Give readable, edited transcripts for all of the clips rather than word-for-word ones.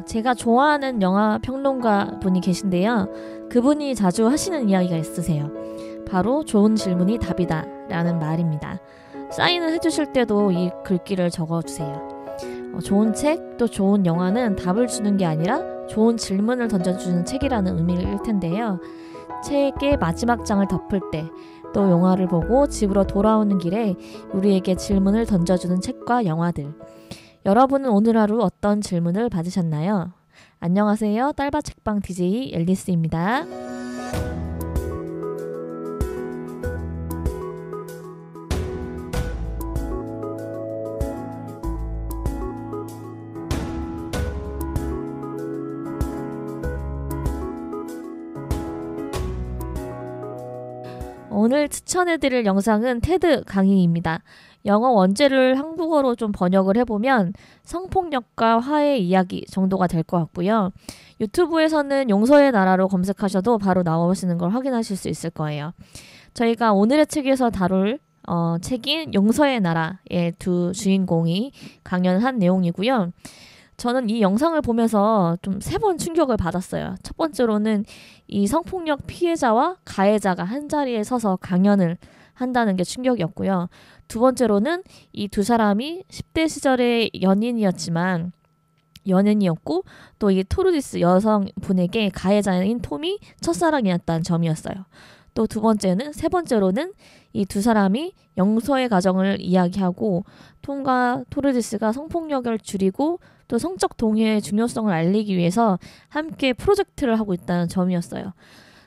제가 좋아하는 영화 평론가 분이 계신데요. 그분이 자주 하시는 이야기가 있으세요. 바로 좋은 질문이 답이다 라는 말입니다. 사인을 해주실 때도 이 글귀를 적어주세요. 좋은 책, 또 좋은 영화는 답을 주는 게 아니라 좋은 질문을 던져주는 책이라는 의미일 텐데요. 책의 마지막 장을 덮을 때, 또 영화를 보고 집으로 돌아오는 길에 우리에게 질문을 던져주는 책과 영화들. 여러분은 오늘 하루 어떤 질문을 받으셨나요? 안녕하세요. 딸바 책방 DJ 앨리스입니다. 오늘 추천해드릴 영상은 테드 강의입니다. 영어 원제를 한국어로 좀 번역을 해보면 성폭력과 화해 이야기 정도가 될 것 같고요. 유튜브에서는 용서의 나라로 검색하셔도 바로 나오시는 걸 확인하실 수 있을 거예요. 저희가 오늘의 책에서 다룰 책인 용서의 나라의 두 주인공이 강연한 내용이고요. 저는 이 영상을 보면서 좀 3번 충격을 받았어요. 첫 번째로는 이 성폭력 피해자와 가해자가 한자리에 서서 강연을 한다는 게 충격이었고요. 두 번째로는 이 두 사람이 10대 시절의 연인이었고 또 이 토르디스 여성분에게 가해자인 톰이 첫사랑이었다는 점이었어요. 또 세 번째로는 이 두 사람이 용서의 과정을 이야기하고 톰과 토르디스가 성폭력을 줄이고 또 성적 동의의 중요성을 알리기 위해서 함께 프로젝트를 하고 있다는 점이었어요.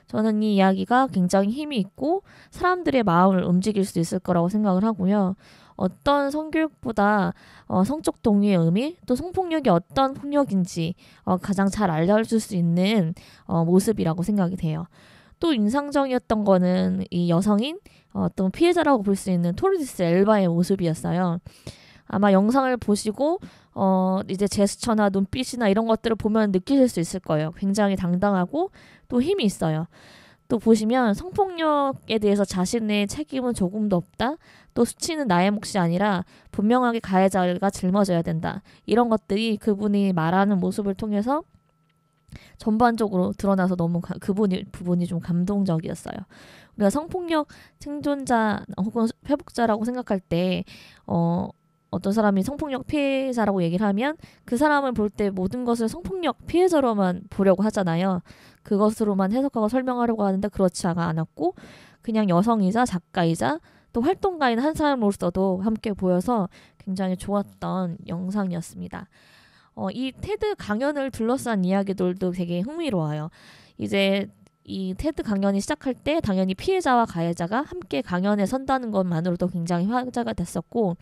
저는 이 이야기가 굉장히 힘이 있고 사람들의 마음을 움직일 수 있을 거라고 생각을 하고요. 어떤 성교육보다 성적 동의의 의미, 또 성폭력이 어떤 폭력인지 가장 잘 알려줄 수 있는 모습이라고 생각이 돼요. 또 인상적이었던 거는 이 여성인 어떤 피해자라고 볼 수 있는 토르디스 엘바의 모습이었어요. 아마 영상을 보시고 이제 제스처나 눈빛이나 이런 것들을 보면 느끼실 수 있을 거예요. 굉장히 당당하고 또 힘이 있어요. 또 보시면 성폭력에 대해서 자신의 책임은 조금도 없다. 또 수치는 나의 몫이 아니라 분명하게 가해자가 짊어져야 된다. 이런 것들이 그분이 말하는 모습을 통해서 전반적으로 드러나서 너무 부분이 좀 감동적이었어요. 우리가 성폭력 생존자 혹은 회복자라고 생각할 때 어떤 사람이 성폭력 피해자라고 얘기를 하면 그 사람을 볼 때 모든 것을 성폭력 피해자로만 보려고 하잖아요. 그것으로만 해석하고 설명하려고 하는데 그렇지 않았고 그냥 여성이자 작가이자 또 활동가인 한 사람으로서도 함께 보여서 굉장히 좋았던 영상이었습니다. 이 테드 강연을 둘러싼 이야기들도 되게 흥미로워요. 이제 이 테드 강연이 시작할 때 당연히 피해자와 가해자가 함께 강연에 선다는 것만으로도 굉장히 화제가 됐었고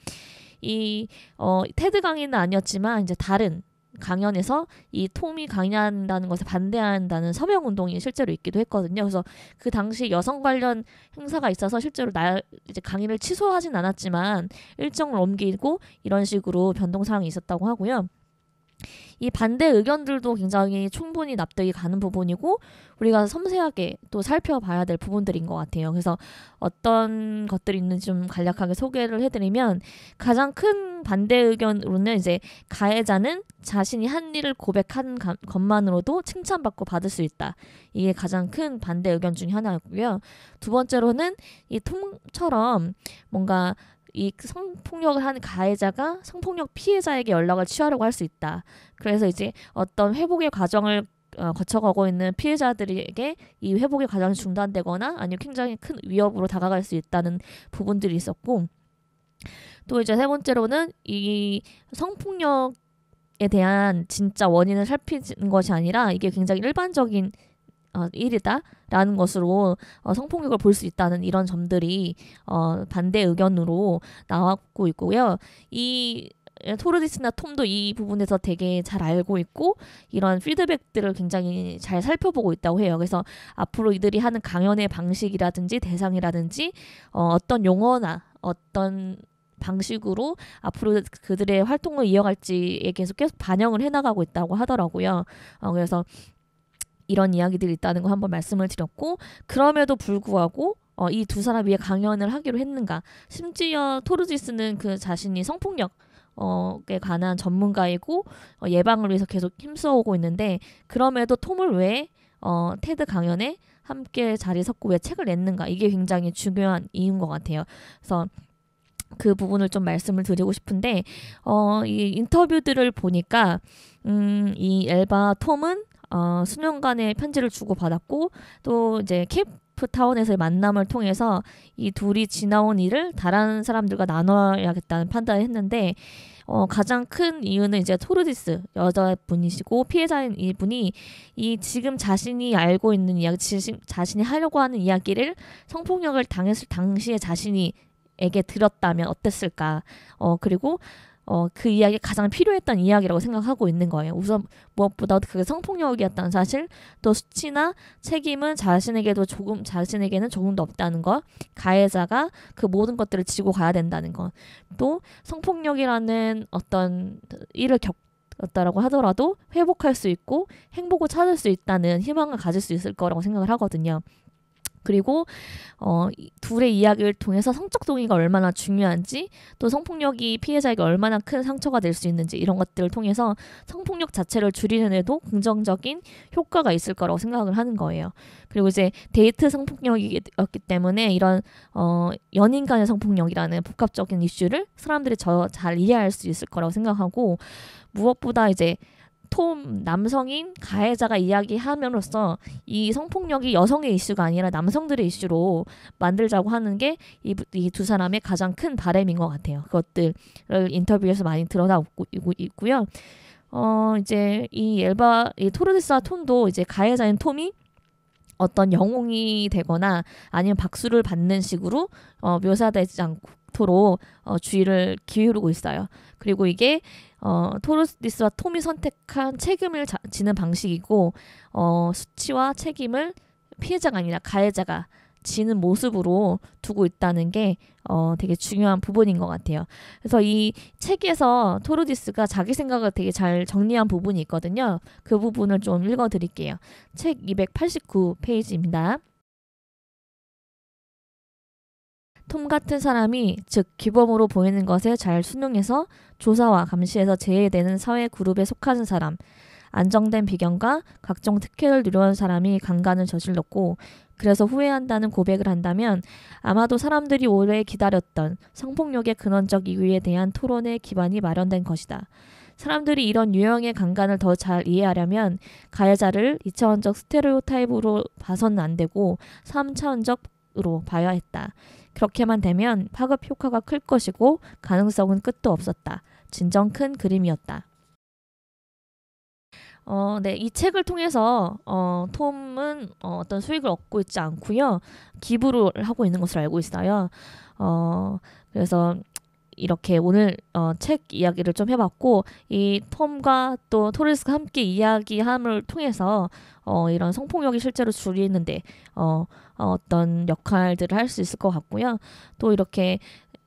이 테드 강의는 아니었지만 이제 다른 강연에서 이 톰이 강의한다는 것에 반대한다는 서명 운동이 실제로 있기도 했거든요. 그래서 그 당시 여성 관련 행사가 있어서 실제로 이제 강의를 취소하진 않았지만 일정을 옮기고 이런 식으로 변동 사항이 있었다고 하고요. 이 반대 의견들도 굉장히 충분히 납득이 가는 부분이고 우리가 섬세하게 또 살펴봐야 될 부분들인 것 같아요. 그래서 어떤 것들이 있는지 좀 간략하게 소개를 해드리면 가장 큰 반대 의견으로는 이제 가해자는 자신이 한 일을 고백한 것만으로도 칭찬받고 받을 수 있다. 이게 가장 큰 반대 의견 중에 하나였고요. 두 번째로는 이 톰처럼 뭔가 이 성폭력을 한 가해자가 성폭력 피해자에게 연락을 취하려고 할 수 있다. 그래서 이제 어떤 회복의 과정을 거쳐가고 있는 피해자들에게 이 회복의 과정이 중단되거나 아니면 굉장히 큰 위협으로 다가갈 수 있다는 부분들이 있었고 또 이제 세 번째로는 이 성폭력에 대한 진짜 원인을 살피는 것이 아니라 이게 굉장히 일반적인 일이다라는 것으로 성폭력을 볼 수 있다는 이런 점들이 반대 의견으로 나왔고 있고요. 이 토르디스나 톰도 이 부분에서 되게 잘 알고 있고 이런 피드백들을 굉장히 잘 살펴보고 있다고 해요. 그래서 앞으로 이들이 하는 강연의 방식이라든지 대상이라든지 어떤 용어나 어떤 방식으로 앞으로 그들의 활동을 이어갈지에 계속 반영을 해나가고 있다고 하더라고요. 그래서 이런 이야기들이 있다는 거 한번 말씀을 드렸고 그럼에도 불구하고 이 두 사람 위에 강연을 하기로 했는가. 심지어 토르디스는 그 자신이 성폭력 에 관한 전문가이고 예방을 위해서 계속 힘써오고 있는데 그럼에도 톰을 왜 테드 강연에 함께 자리 섰고 왜 책을 냈는가 이게 굉장히 중요한 이유인 것 같아요. 그래서 그 부분을 좀 말씀을 드리고 싶은데 이 인터뷰들을 보니까 이 엘바 톰은 수년간의 편지를 주고받았고 또 이제 케이프타운에서의 만남을 통해서 이 둘이 지나온 일을 다른 사람들과 나눠야겠다는 판단을 했는데 가장 큰 이유는 이제 토르디스 여자분이시고 피해자인 이분이 이 지금 자신이 알고 있는 이야기, 자신이 하려고 하는 이야기를 성폭력을 당했을 당시에 자신이 에게 들었다면 어땠을까? 그리고 그 이야기가 가장 필요했던 이야기라고 생각하고 있는 거예요. 우선 무엇보다 그게 성폭력이었다는 사실, 또 수치나 책임은 자신에게는 조금도 없다는 것, 가해자가 그 모든 것들을 지고 가야 된다는 것, 또 성폭력이라는 어떤 일을 겪었다라고 하더라도 회복할 수 있고 행복을 찾을 수 있다는 희망을 가질 수 있을 거라고 생각을 하거든요. 그리고 둘의 이야기를 통해서 성적 동의가 얼마나 중요한지 또 성폭력이 피해자에게 얼마나 큰 상처가 될 수 있는지 이런 것들을 통해서 성폭력 자체를 줄이는 데도 긍정적인 효과가 있을 거라고 생각을 하는 거예요. 그리고 이제 데이트 성폭력이었기 때문에 이런 연인 간의 성폭력이라는 복합적인 이슈를 사람들이 잘 이해할 수 있을 거라고 생각하고 무엇보다 이제 톰 남성인 가해자가 이야기함으로써 이 성폭력이 여성의 이슈가 아니라 남성들의 이슈로 만들자고 하는 게 이 두 사람의 가장 큰 바람인 것 같아요. 그것들을 인터뷰에서 많이 드러나고 있고요. 이제 이 토르디스와 톰도 이제 가해자인 톰이 어떤 영웅이 되거나 아니면 박수를 받는 식으로 묘사되지 않도록 주의를 기울이고 있어요. 그리고 이게 토르디스와 톰이 선택한 책임을 지는 방식이고 수치와 책임을 피해자가 아니라 가해자가 지는 모습으로 두고 있다는 게 되게 중요한 부분인 것 같아요. 그래서 이 책에서 토르디스가 자기 생각을 되게 잘 정리한 부분이 있거든요. 그 부분을 좀 읽어드릴게요. 책 289페이지입니다. 톰 같은 사람이 즉 기범으로 보이는 것에 잘 순응해서 조사와 감시에서 제외되는 사회 그룹에 속하는 사람, 안정된 비경과 각종 특혜를 누려온 사람이 강간을 저질렀고 그래서 후회한다는 고백을 한다면 아마도 사람들이 오래 기다렸던 성폭력의 근원적 이유에 대한 토론의 기반이 마련된 것이다. 사람들이 이런 유형의 강간을 더 잘 이해하려면 가해자를 2차원적 스테레오타입으로 봐서는 안 되고 3차원적으로 봐야 했다. 그렇게만 되면 파급 효과가 클 것이고 가능성은 끝도 없었다. 진정 큰 그림이었다. 네, 이 책을 통해서 톰은 어떤 수익을 얻고 있지 않고요. 기부를 하고 있는 것으로 알고 있어요. 그래서 이렇게 오늘 책 이야기를 좀 해봤고 이 톰과 또 토르디스가 함께 이야기함을 통해서 이런 성폭력이 실제로 줄이는데 어떤 역할들을 할 수 있을 것 같고요. 또 이렇게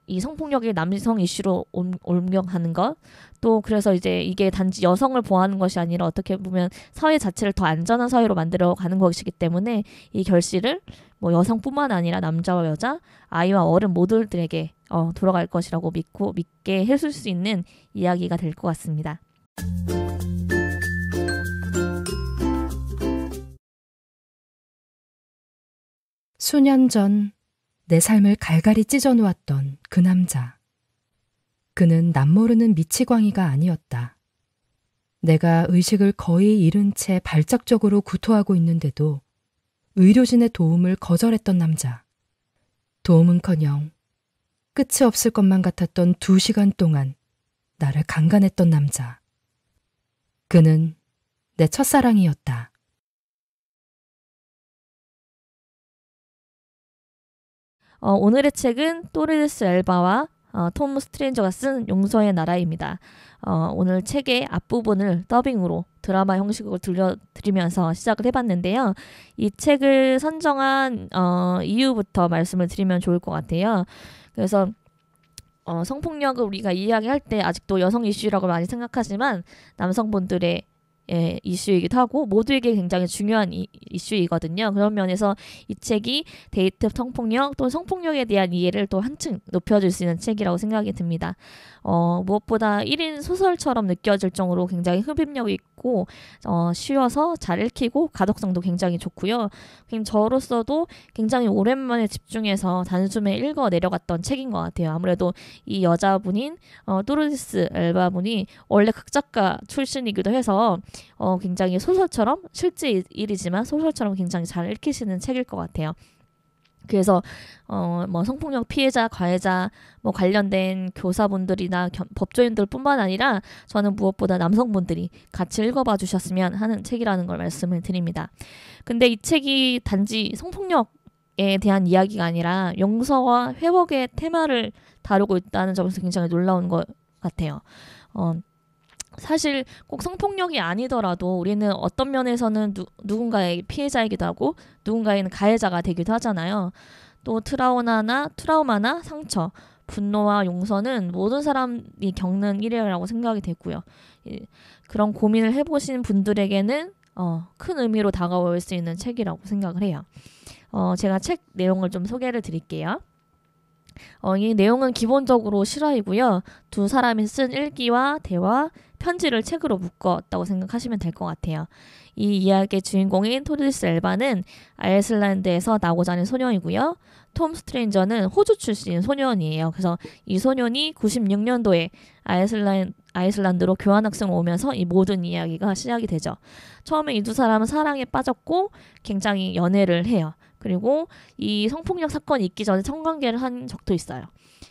이 성폭력이 남성 이슈로 옮겨가는 것, 또 그래서 이제 이게 단지 여성을 보호하는 것이 아니라 어떻게 보면 사회 자체를 더 안전한 사회로 만들어가는 것이기 때문에 이 결실을 뭐 여성뿐만 아니라 남자와 여자, 아이와 어른 모두들에게 돌아갈 것이라고 믿게 해줄 수 있는 이야기가 될 것 같습니다. 수년 전 내 삶을 갈갈이 찢어놓았던 그 남자. 그는 남모르는 미치광이가 아니었다. 내가 의식을 거의 잃은 채 발작적으로 구토하고 있는데도 의료진의 도움을 거절했던 남자. 도움은커녕 끝이 없을 것만 같았던 2시간 동안 나를 강간했던 남자. 그는 내 첫사랑이었다. 오늘의 책은 토르디스 엘바와 톰 스트레인저가 쓴 용서의 나라입니다. 오늘 책의 앞부분을 더빙으로 드라마 형식으로 들려드리면서 시작을 해봤는데요. 이 책을 선정한 이유부터 말씀을 드리면 좋을 것 같아요. 그래서 성폭력을 우리가 이야기할 때 아직도 여성 이슈라고 많이 생각하지만 남성분들의 이슈이기도 하고 모두에게 굉장히 중요한 이슈이거든요. 그런 면에서 이 책이 데이트 성폭력 또는 성폭력에 대한 이해를 또 한층 높여줄 수 있는 책이라고 생각이 듭니다. 무엇보다 1인 소설처럼 느껴질 정도로 굉장히 흡입력이 있고 쉬워서 잘 읽히고 가독성도 굉장히 좋고요. 저로서도 굉장히 오랜만에 집중해서 단숨에 읽어 내려갔던 책인 것 같아요. 아무래도 이 여자분인 토르디스 엘바분이 원래 극작가 출신이기도 해서 굉장히 소설처럼 실제 일이지만 소설처럼 굉장히 잘 읽히시는 책일 것 같아요. 그래서 뭐 성폭력 피해자, 가해자 뭐 관련된 교사분들이나 법조인들뿐만 아니라 저는 무엇보다 남성분들이 같이 읽어봐 주셨으면 하는 책이라는 걸 말씀을 드립니다. 근데 이 책이 단지 성폭력에 대한 이야기가 아니라 용서와 회복의 테마를 다루고 있다는 점에서 굉장히 놀라운 것 같아요. 사실 꼭 성폭력이 아니더라도 우리는 어떤 면에서는 누군가의 피해자이기도 하고 누군가에는 가해자가 되기도 하잖아요. 또 트라우마나 상처, 분노와 용서는 모든 사람이 겪는 일이라고 생각이 되고요. 그런 고민을 해보신 분들에게는 큰 의미로 다가올 수 있는 책이라고 생각을 해요. 제가 책 내용을 좀 소개를 드릴게요. 이 내용은 기본적으로 실화이고요. 두 사람이 쓴 일기와 대화, 편지를 책으로 묶었다고 생각하시면 될 것 같아요. 이 이야기의 주인공인 토르디스 엘바는 아이슬란드에서 나고자 하는 소년이고요. 톰 스트레인저는 호주 출신 소년이에요. 그래서 이 소년이 96년도에 아이슬란드로 교환학생으로 오면서 이 모든 이야기가 시작이 되죠. 처음에 이 두 사람은 사랑에 빠졌고 굉장히 연애를 해요. 그리고 이 성폭력 사건이 있기 전에 성관계를 한 적도 있어요.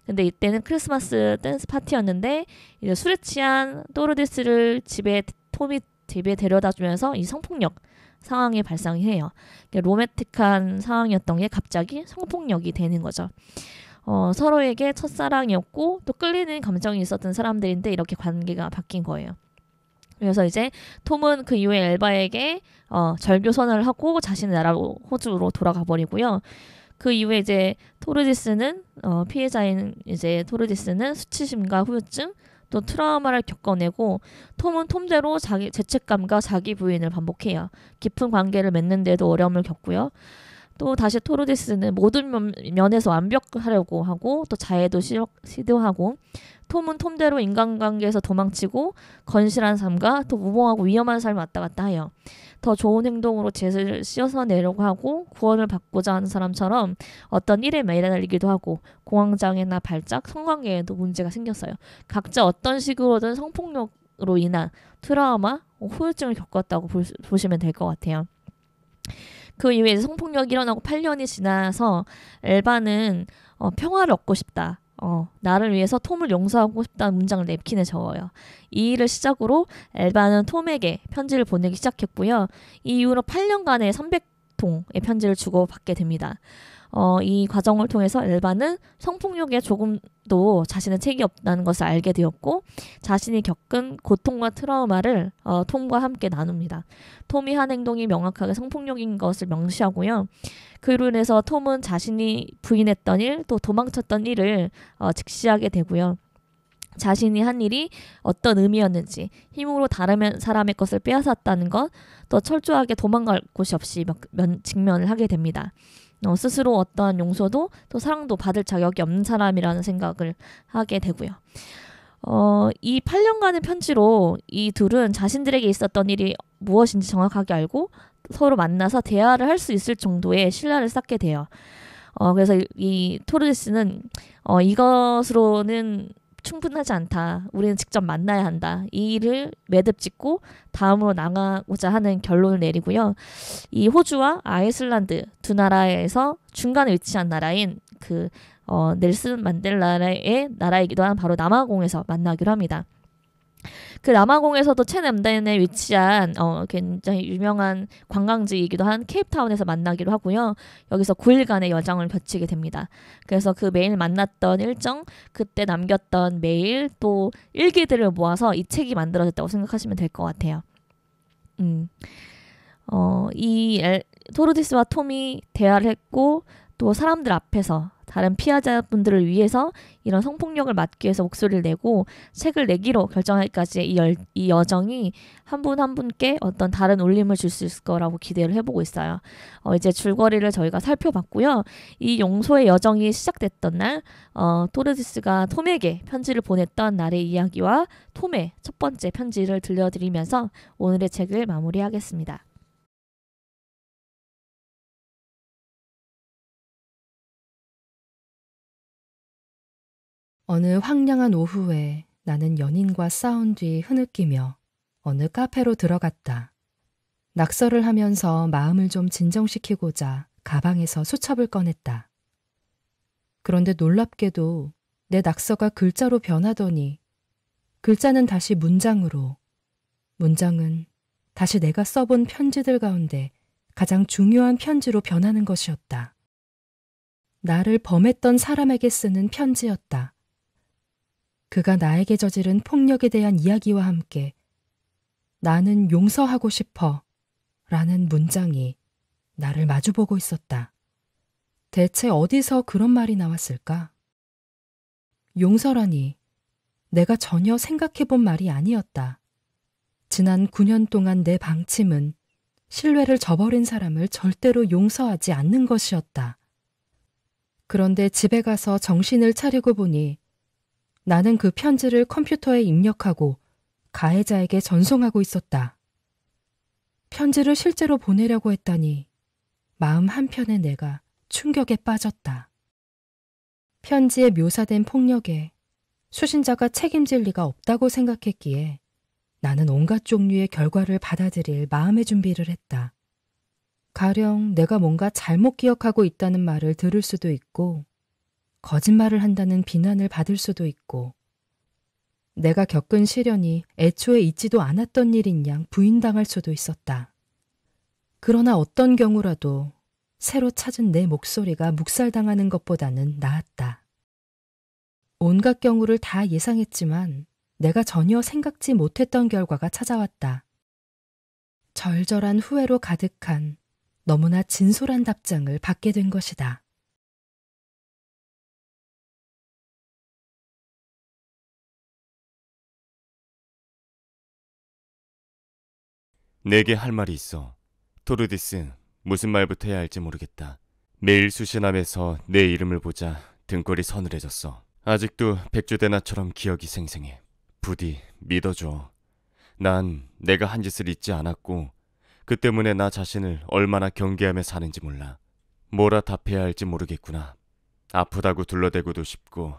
근데 이때는 크리스마스 댄스 파티였는데 이제 술에 취한 토르디스를 톰이 집에 데려다주면서 이 성폭력 상황이 발생해요. 로맨틱한 상황이었던 게 갑자기 성폭력이 되는 거죠. 서로에게 첫사랑이었고 또 끌리는 감정이 있었던 사람들인데 이렇게 관계가 바뀐 거예요. 그래서 이제 톰은 그 이후에 엘바에게 절교 선언을 하고 자신의 나라로 호주로 돌아가 버리고요. 그 이후에 이제 피해자인 이제 토르디스는 수치심과 후유증 또 트라우마를 겪어내고 톰은 톰대로 자기 죄책감과 자기 부인을 반복해요. 깊은 관계를 맺는데도 어려움을 겪고요. 또 다시 토르디스는 모든 면에서 완벽하려고 하고 또 자해도 시도하고 톰은 톰대로 인간관계에서 도망치고 건실한 삶과 또 무모하고 위험한 삶을 왔다 갔다 해요. 더 좋은 행동으로 죄를 씻어내려고 하고 구원을 받고자 하는 사람처럼 어떤 일에 매달리기도 하고 공황장애나 발작, 성관계에도 문제가 생겼어요. 각자 어떤 식으로든 성폭력으로 인한 트라우마, 후유증을 겪었다고 보시면 될 것 같아요. 그 이후에 성폭력이 일어나고 8년이 지나서 엘바는 평화를 얻고 싶다. 나를 위해서 톰을 용서하고 싶다는 문장을 냅킨에 적어요. 이 일을 시작으로 엘바는 톰에게 편지를 보내기 시작했고요. 이 이후로 8년간의 300통의 편지를 주고받게 됩니다. 이 과정을 통해서 엘바는 성폭력에 조금도 자신의 책이 없다는 것을 알게 되었고 자신이 겪은 고통과 트라우마를 톰과 함께 나눕니다. 톰이 한 행동이 명확하게 성폭력인 것을 명시하고요. 그로 인해서 톰은 자신이 부인했던 일, 또 도망쳤던 일을 직시하게 되고요. 자신이 한 일이 어떤 의미였는지, 힘으로 다른 사람의 것을 빼앗았다는 것, 또 철저하게 도망갈 곳이 없이 직면을 하게 됩니다. 스스로 어떠한 용서도 또 사랑도 받을 자격이 없는 사람이라는 생각을 하게 되고요. 이 8년간의 편지로 이 둘은 자신들에게 있었던 일이 무엇인지 정확하게 알고 서로 만나서 대화를 할 수 있을 정도의 신뢰를 쌓게 돼요. 그래서 이 토르디스는 이것으로는 충분하지 않다. 우리는 직접 만나야 한다. 이 일을 매듭 짓고 다음으로 나가고자 하는 결론을 내리고요. 이 호주와 아이슬란드 두 나라에서 중간에 위치한 나라인 넬슨 만델라의 나라이기도 한 바로 남아공에서 만나기로 합니다. 그 남아공에서도 최남단에 위치한 굉장히 유명한 관광지이기도 한 케이프타운에서 만나기로 하고요. 여기서 9일간의 여정을 펼치게 됩니다. 그래서 그 매일 만났던 일정, 그때 남겼던 메일, 또 일기들을 모아서 이 책이 만들어졌다고 생각하시면 될 것 같아요. 토르디스와 톰이 대화를 했고 또 사람들 앞에서 다른 피해자분들을 위해서 이런 성폭력을 막기 위해서 목소리를 내고 책을 내기로 결정하기까지 이 여정이 한 분 한 분께 어떤 다른 울림을 줄 수 있을 거라고 기대를 해보고 있어요. 이제 줄거리를 저희가 살펴봤고요. 이 용서의 여정이 시작됐던 날 토르디스가 톰에게 편지를 보냈던 날의 이야기와 톰의 첫 번째 편지를 들려드리면서 오늘의 책을 마무리하겠습니다. 어느 황량한 오후에 나는 연인과 싸운 뒤 흐느끼며 어느 카페로 들어갔다. 낙서를 하면서 마음을 좀 진정시키고자 가방에서 수첩을 꺼냈다. 그런데 놀랍게도 내 낙서가 글자로 변하더니 글자는 다시 문장으로, 문장은 다시 내가 써본 편지들 가운데 가장 중요한 편지로 변하는 것이었다. 나를 범했던 사람에게 쓰는 편지였다. 그가 나에게 저지른 폭력에 대한 이야기와 함께 나는 용서하고 싶어 라는 문장이 나를 마주보고 있었다. 대체 어디서 그런 말이 나왔을까? 용서라니 내가 전혀 생각해본 말이 아니었다. 지난 9년 동안 내 방침은 신뢰를 저버린 사람을 절대로 용서하지 않는 것이었다. 그런데 집에 가서 정신을 차리고 보니 나는 그 편지를 컴퓨터에 입력하고 가해자에게 전송하고 있었다. 편지를 실제로 보내려고 했다니 마음 한편의 내가 충격에 빠졌다. 편지에 묘사된 폭력에 수신자가 책임질 리가 없다고 생각했기에 나는 온갖 종류의 결과를 받아들일 마음의 준비를 했다. 가령 내가 뭔가 잘못 기억하고 있다는 말을 들을 수도 있고 거짓말을 한다는 비난을 받을 수도 있고 내가 겪은 시련이 애초에 있지도 않았던 일인 양 부인당할 수도 있었다. 그러나 어떤 경우라도 새로 찾은 내 목소리가 묵살당하는 것보다는 나았다. 온갖 경우를 다 예상했지만 내가 전혀 생각지 못했던 결과가 찾아왔다. 절절한 후회로 가득한 너무나 진솔한 답장을 받게 된 것이다. 내게 할 말이 있어. 토르디스, 무슨 말부터 해야 할지 모르겠다. 매일 수신함에서 내 이름을 보자 등골이 서늘해졌어. 아직도 백주대나처럼 기억이 생생해. 부디 믿어줘. 난 내가 한 짓을 잊지 않았고 그 때문에 나 자신을 얼마나 경계하며 사는지 몰라. 뭐라 답해야 할지 모르겠구나. 아프다고 둘러대고도 싶고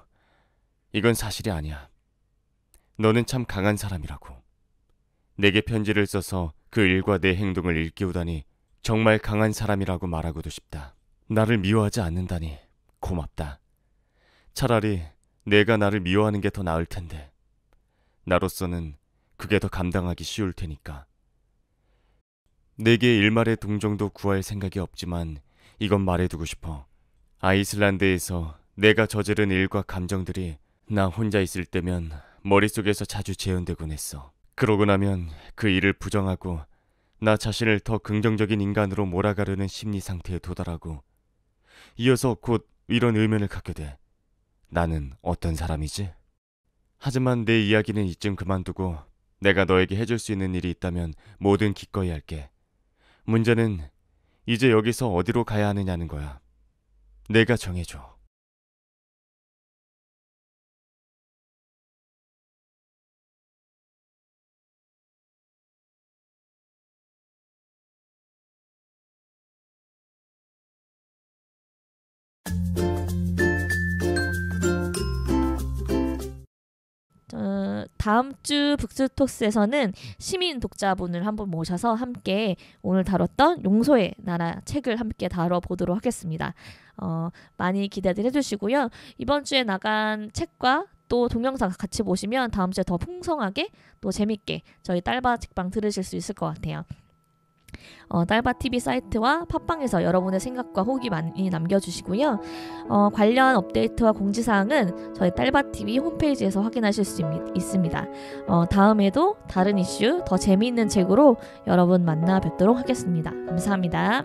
이건 사실이 아니야. 너는 참 강한 사람이라고. 내게 편지를 써서 그 일과 내 행동을 일깨우다니 정말 강한 사람이라고 말하고도 싶다. 나를 미워하지 않는다니 고맙다. 차라리 내가 나를 미워하는 게 더 나을 텐데. 나로서는 그게 더 감당하기 쉬울 테니까. 내게 일말의 동정도 구할 생각이 없지만 이건 말해두고 싶어. 아이슬란드에서 내가 저지른 일과 감정들이 나 혼자 있을 때면 머릿속에서 자주 재현되곤 했어. 그러고 나면 그 일을 부정하고 나 자신을 더 긍정적인 인간으로 몰아가려는 심리 상태에 도달하고 이어서 곧 이런 의문을 갖게 돼. 나는 어떤 사람이지? 하지만 내 이야기는 이쯤 그만두고 내가 너에게 해줄 수 있는 일이 있다면 뭐든 기꺼이 할게. 문제는 이제 여기서 어디로 가야 하느냐는 거야. 내가 정해줘. 다음 주 북스톡스에서는 시민 독자분을 한번 모셔서 함께 오늘 다뤘던 용서의 나라 책을 함께 다뤄보도록 하겠습니다. 많이 기대들 해주시고요. 이번 주에 나간 책과 또 동영상 같이 보시면 다음 주에 더 풍성하게 또 재밌게 저희 딸바 책방 들으실 수 있을 것 같아요. 딸바TV 사이트와 팟빵에서 여러분의 생각과 후기 많이 남겨주시고요. 관련 업데이트와 공지사항은 저희 딸바TV 홈페이지에서 확인하실 수 있습니다. 다음에도 다른 이슈 더 재미있는 책으로 여러분 만나 뵙도록 하겠습니다. 감사합니다.